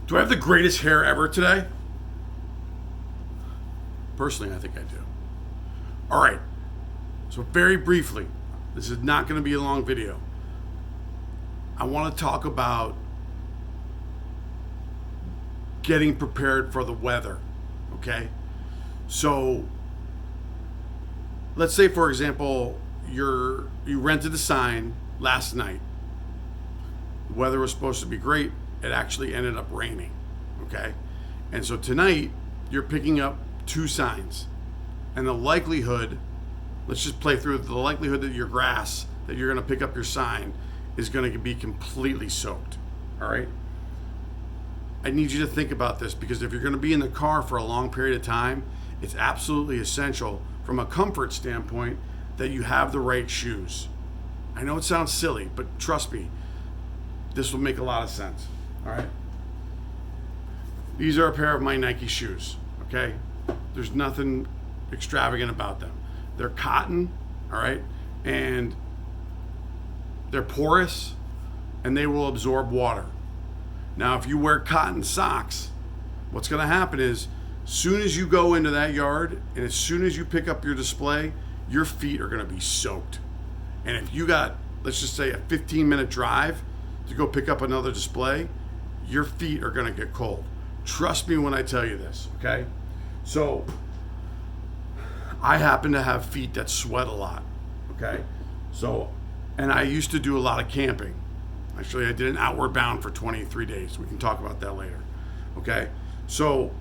Do I have the greatest hair ever today? Personally, I think I do. All right. So very briefly, this is not going to be a long video. I want to talk about getting prepared for the weather, okay? So let's say, for example, you rented a sign last night. The weather was supposed to be great. It actually ended up raining, okay? And so tonight, you're picking up 2 signs. And the likelihood, let's just play through the likelihood that your grass that you're going to pick up your sign is going to be completely soaked, all right? I need you to think about this, because if you're going to be in the car for a long period of time, it's absolutely essential from a comfort standpoint that you have the right shoes. I know it sounds silly, but trust me, this will make a lot of sense, all right? These are a pair of my Nike shoes, okay? There's nothing extravagant about them. They're cotton, all right? And they're porous, and they will absorb water. Now, if you wear cotton socks, what's going to happen is, soon as you go into that yard and as soon as you pick up your display, your feet are going to be soaked. And if you got, let's just say, a 15-minute drive to go pick up another display, your feet are going to get cold. Trust me when I tell you this, okay? So I happen to have feet that sweat a lot, okay? So, and I used to do a lot of camping. Actually, I did an Outward Bound for 23 days. We can talk about that later, okay? So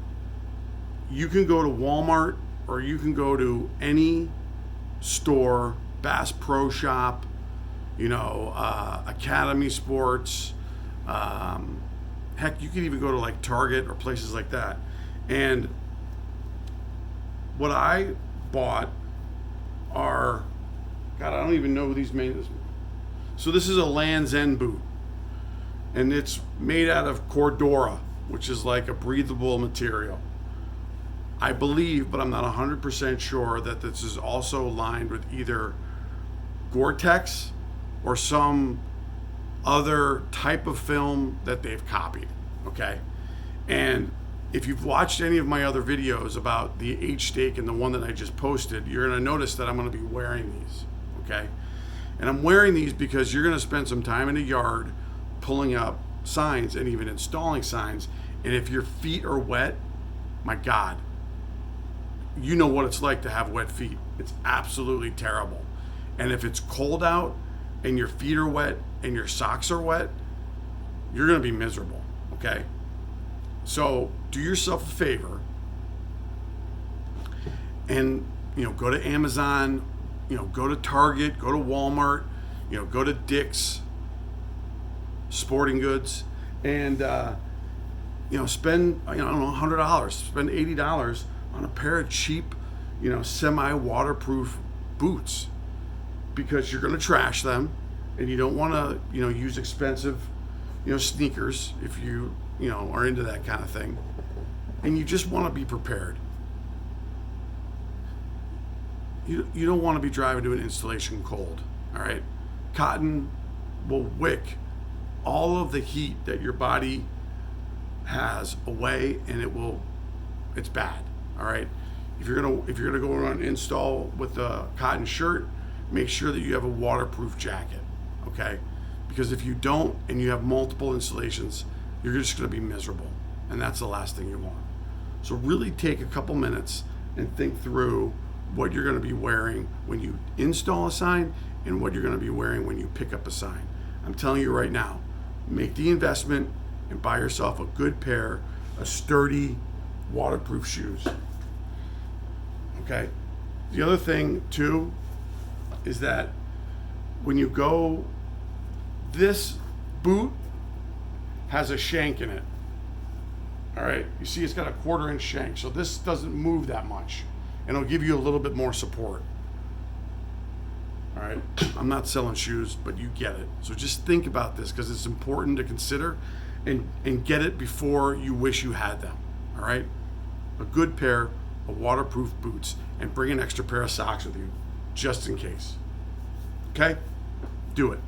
you can go to Walmart or you can go to any store, Bass Pro Shop, Academy Sports, heck, you can even go to like Target or places like that. And what I bought are, God, I don't even know who these made. So this is a Lands' End boot, and it's made out of Cordura, which is like a breathable material. I believe, but I'm not 100% sure, that this is also lined with either Gore-Tex or some other type of film that they've copied, okay? And if you've watched any of my other videos about the H-Stake and the one that I just posted, you're gonna notice that I'm gonna be wearing these, okay? And I'm wearing these because you're gonna spend some time in the yard pulling up signs and even installing signs. And if your feet are wet, my God, you know what it's like to have wet feet. It's absolutely terrible. And if it's cold out and your feet are wet and your socks are wet, you're gonna be miserable, okay? So do yourself a favor and, go to Amazon, go to Target, go to Walmart, go to Dick's Sporting Goods, and, spend, I don't know, $100, spend $80 on a pair of cheap, semi-waterproof boots, because you're going to trash them and you don't want to, use expensive, sneakers if you, are into that kind of thing, and you just want to be prepared. You don't want to be driving to an installation cold, all right? Cotton will wick all of the heat that your body has away, and it's bad, all right? If you're gonna go on an install with a cotton shirt, make sure that you have a waterproof jacket, okay? Because if you don't and you have multiple installations, you're just gonna be miserable, and that's the last thing you want. So really take a couple minutes and think through what you're gonna be wearing when you install a sign and what you're gonna be wearing when you pick up a sign. I'm telling you right now, make the investment and buy yourself a good pair of sturdy, waterproof shoes, okay? The other thing too is that when you go, this boot has a shank in it, all right? You see it's got a 1/4-inch shank, so this doesn't move that much, and it'll give you a little bit more support, all right? I'm not selling shoes, but you get it. So just think about this, because it's important to consider and get it before you wish you had them, all right? A good pair of waterproof boots, and bring an extra pair of socks with you, just in case, okay? Do it.